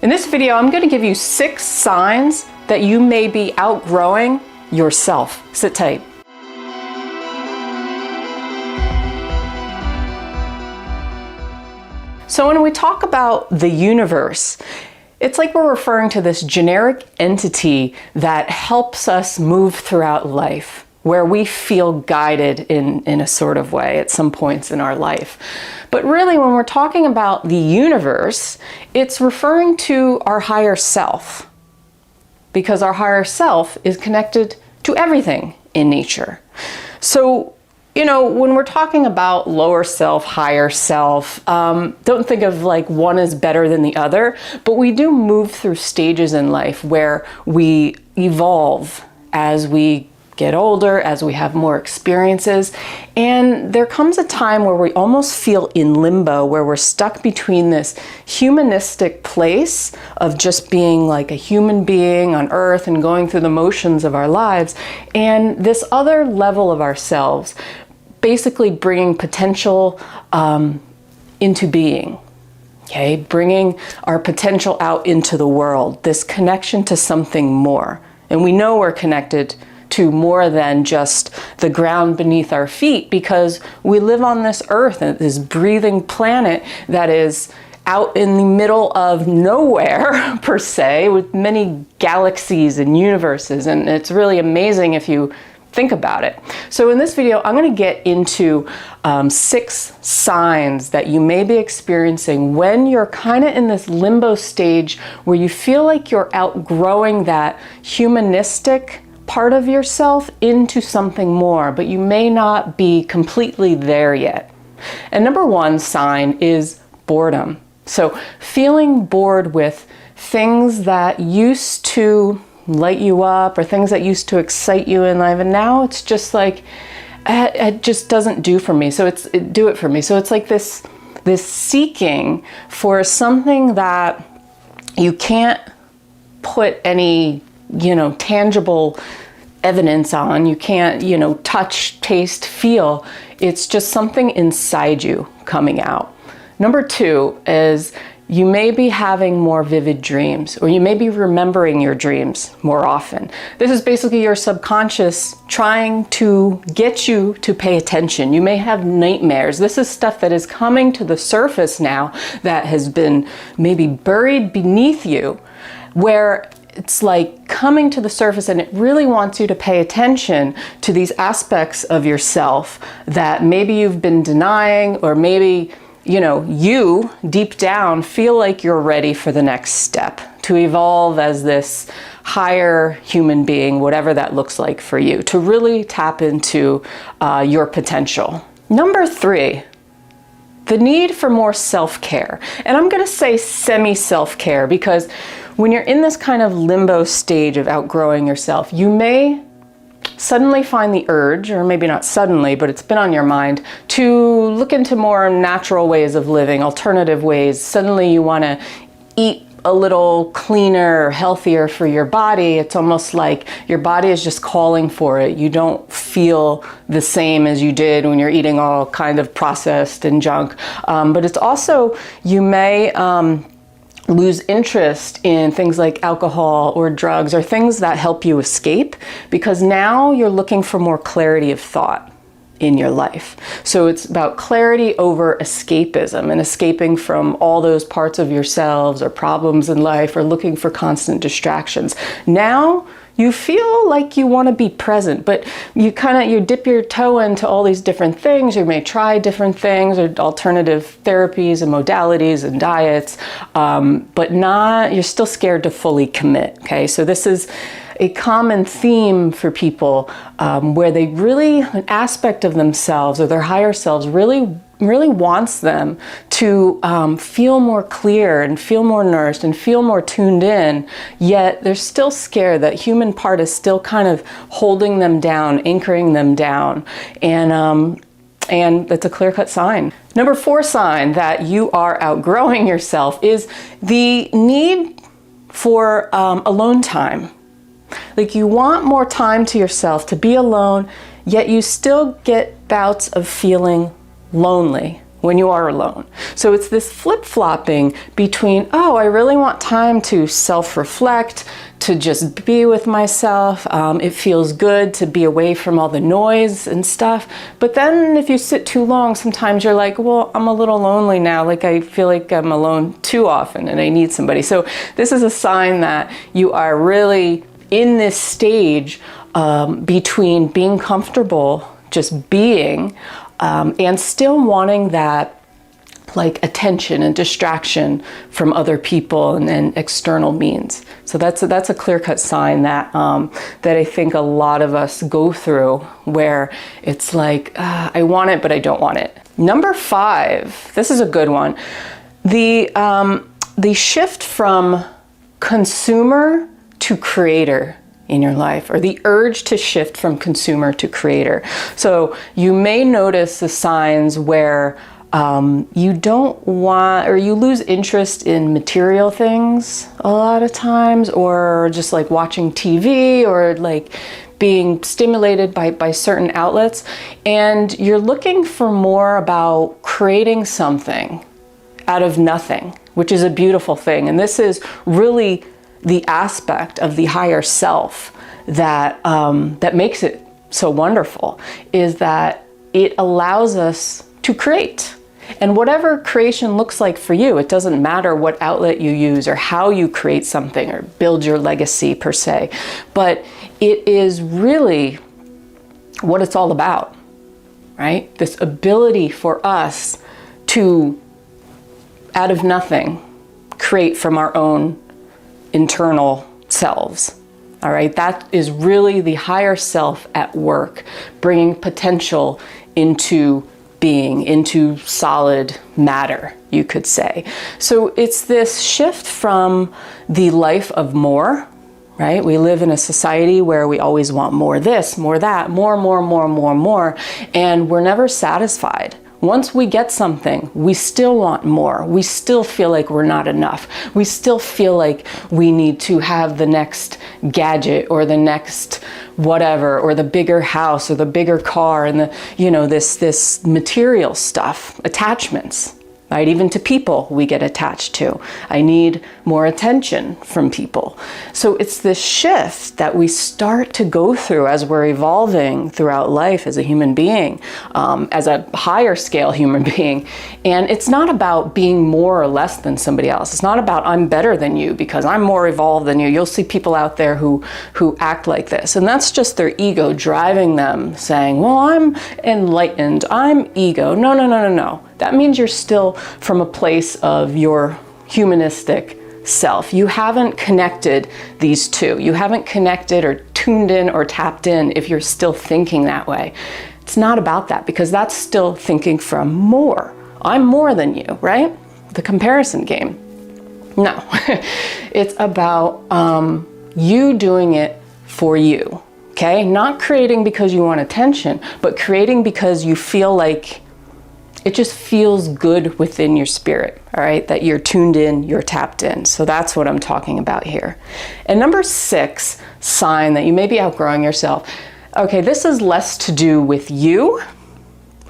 In this video, I'm going to give you 6 signs that you may be outgrowing yourself. Sit tight. So when we talk about the universe, it's like we're referring to this generic entity that helps us move throughout life, where we feel guided in a sort of way at some points in our life. But really, when we're talking about the universe, it's referring to our higher self, because our higher self is connected to everything in nature. So, when we're talking about lower self, higher self, don't think of like one is better than the other, but we do move through stages in life where we evolve as we get older, as we have more experiences. And there comes a time where we almost feel in limbo, where we're stuck between this humanistic place of just being like a human being on earth and going through the motions of our lives, and this other level of ourselves, basically bringing potential into being. Okay, bringing our potential out into the world, this connection to something more. And we know we're connected to more than just the ground beneath our feet, because we live on this earth, this breathing planet that is out in the middle of nowhere, per se, with many galaxies and universes. And it's really amazing if you think about it. So in this video, I'm going to get into 6 signs that you may be experiencing when you're kind of in this limbo stage where you feel like you're outgrowing that humanistic part of yourself into something more, but you may not be completely there yet. And number 1 sign is boredom. So feeling bored with things that used to light you up or things that used to excite you in life, and now it's just like it just doesn't do for me. So do it for me. So it's like this seeking for something that you can't put any tangible evidence on. You can't touch, taste, feel. It's just something inside you coming out. Number 2 is you may be having more vivid dreams, or you may be remembering your dreams more often. This is basically your subconscious trying to get you to pay attention. You may have nightmares. This is stuff that is coming to the surface now that has been maybe buried beneath you, where it's like coming to the surface, and it really wants you to pay attention to these aspects of yourself that maybe you've been denying, or maybe you deep down feel like you're ready for the next step to evolve as this higher human being, whatever that looks like for you, to really tap into your potential. Number 3, the need for more self-care. And I'm going to say semi-self-care, because when you're in this kind of limbo stage of outgrowing yourself, you may suddenly find the urge, or maybe not suddenly, but it's been on your mind, to look into more natural ways of living, alternative ways. Suddenly you want to eat a little cleaner, healthier for your body. It's almost like your body is just calling for it. You don't feel the same as you did when you're eating all kind of processed and junk. But it's also, you may lose interest in things like alcohol or drugs, or things that help you escape, because now you're looking for more clarity of thought in your life. So it's about clarity over escapism, and escaping from all those parts of yourselves or problems in life, or looking for constant distractions. Now you feel like you want to be present, but you dip your toe into all these different things. You may try different things, or alternative therapies and modalities and diets, but you're still scared to fully commit. Okay, so this is a common theme for people, where an aspect of themselves or their higher selves really wants them to feel more clear and feel more nourished and feel more tuned in, yet they're still scared. That human part is still kind of holding them down, anchoring them down, and that's a clear-cut sign. Number 4 sign that you are outgrowing yourself is the need for alone time. Like, you want more time to yourself, to be alone, yet you still get bouts of feeling lonely when you are alone. So it's this flip-flopping between, oh, I really want time to self-reflect, to just be with myself. It feels good to be away from all the noise and stuff. But then if you sit too long, sometimes you're like, well, I'm a little lonely now. Like I feel like I'm alone too often and I need somebody. So this is a sign that you are really in this stage between being comfortable, just being, and still wanting that like attention and distraction from other people and external means. So that's a clear-cut sign that that I think a lot of us go through, where it's like, I want it, but I don't want it. Number 5, this is a good one. The shift from consumer to creator in your life, or the urge to shift from consumer to creator. So you may notice the signs where you don't want, or you lose interest in material things a lot of times, or just like watching TV, or like being stimulated by certain outlets, and you're looking for more about creating something out of nothing, which is a beautiful thing. And this is really the aspect of the higher self that that makes it so wonderful, is that it allows us to create. And whatever creation looks like for you, it doesn't matter what outlet you use or how you create something or build your legacy per se, but it is really what it's all about, right? This ability for us to, out of nothing, create from our own internal selves. All right, that is really the higher self at work, bringing potential into being, into solid matter, you could say. So it's this shift from the life of more, right? We live in a society where we always want more this, more that, more, and we're never satisfied. Once we get something, we still want more. We still feel like we're not enough. We still feel like we need to have the next gadget or the next whatever, or the bigger house or the bigger car, and the, you know, this material stuff, attachments, right? Even to people we get attached to. I need more attention from people. So it's this shift that we start to go through as we're evolving throughout life as a human being, as a higher scale human being. And it's not about being more or less than somebody else. It's not about I'm better than you because I'm more evolved than you. You'll see people out there who act like this. And that's just their ego driving them, saying, well, I'm enlightened, I'm ego. No. That means you're still from a place of your humanistic self. You haven't connected these two. You haven't connected or tuned in or tapped in if you're still thinking that way. It's not about that, because that's still thinking from more. I'm more than you, right? The comparison game. No, it's about you doing it for you, okay? Not creating because you want attention, but creating because you feel like it just feels good within your spirit, all right? That you're tuned in, you're tapped in. So that's what I'm talking about here. And number 6 sign that you may be outgrowing yourself. Okay, this is less to do with you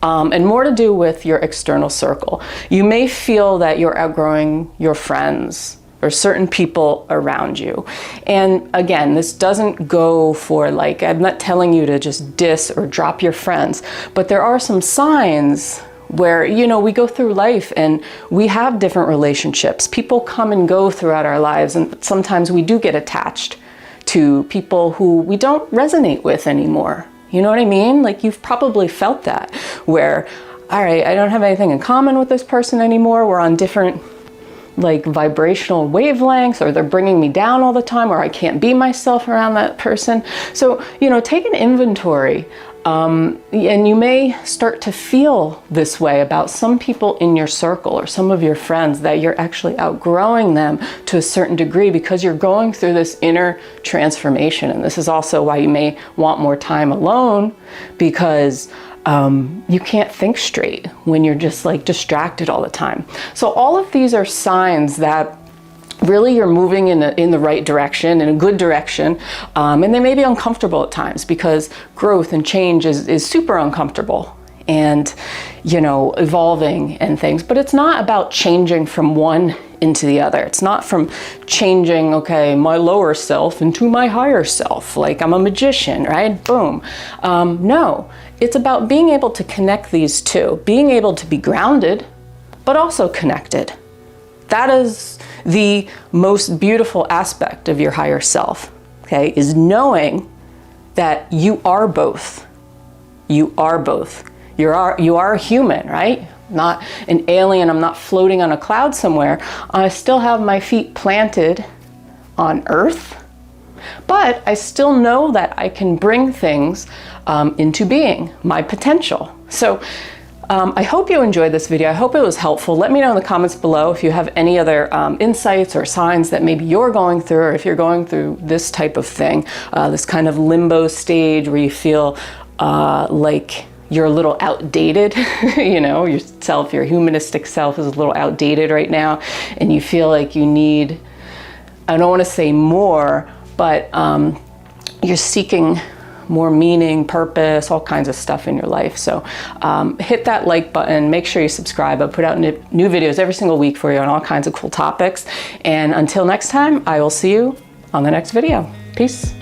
and more to do with your external circle. You may feel that you're outgrowing your friends or certain people around you. And again, this doesn't go for like, I'm not telling you to just diss or drop your friends, but there are some signs where, you know, we go through life and we have different relationships. People come and go throughout our lives, and sometimes we do get attached to people who we don't resonate with anymore. You know what I mean? Like, you've probably felt that, where, all right, I don't have anything in common with this person anymore. We're on different like vibrational wavelengths, or they're bringing me down all the time, or I can't be myself around that person. So, you know, take an inventory. And you may start to feel this way about some people in your circle or some of your friends, that you're actually outgrowing them to a certain degree because you're going through this inner transformation. And this is also why you may want more time alone, because you can't think straight when you're just like distracted all the time. So all of these are signs that really you're moving in the right direction, in a good direction, and they may be uncomfortable at times, because growth and change is super uncomfortable. and, you know, evolving and things. But it's not about changing from one into the other. It's not from changing, okay, my lower self into my higher self, like I'm a magician, right? Boom. No, it's about being able to connect these two, being able to be grounded, but also connected. That is the most beautiful aspect of your higher self, okay, is knowing that you are both. You are both. You are a human, right? Not an alien. I'm not floating on a cloud somewhere. I still have my feet planted on earth, but I still know that I can bring things into being, my potential. So I hope you enjoyed this video. I hope it was helpful. Let me know in the comments below if you have any other insights or signs that maybe you're going through, or if you're going through this type of thing, this kind of limbo stage where you feel like you're a little outdated, you know, yourself, your humanistic self is a little outdated right now, and you feel like you need, I don't want to say more, but you're seeking more meaning, purpose, all kinds of stuff in your life. So hit that like button, make sure you subscribe. I put out new videos every single week for you on all kinds of cool topics. And until next time, I will see you on the next video. Peace.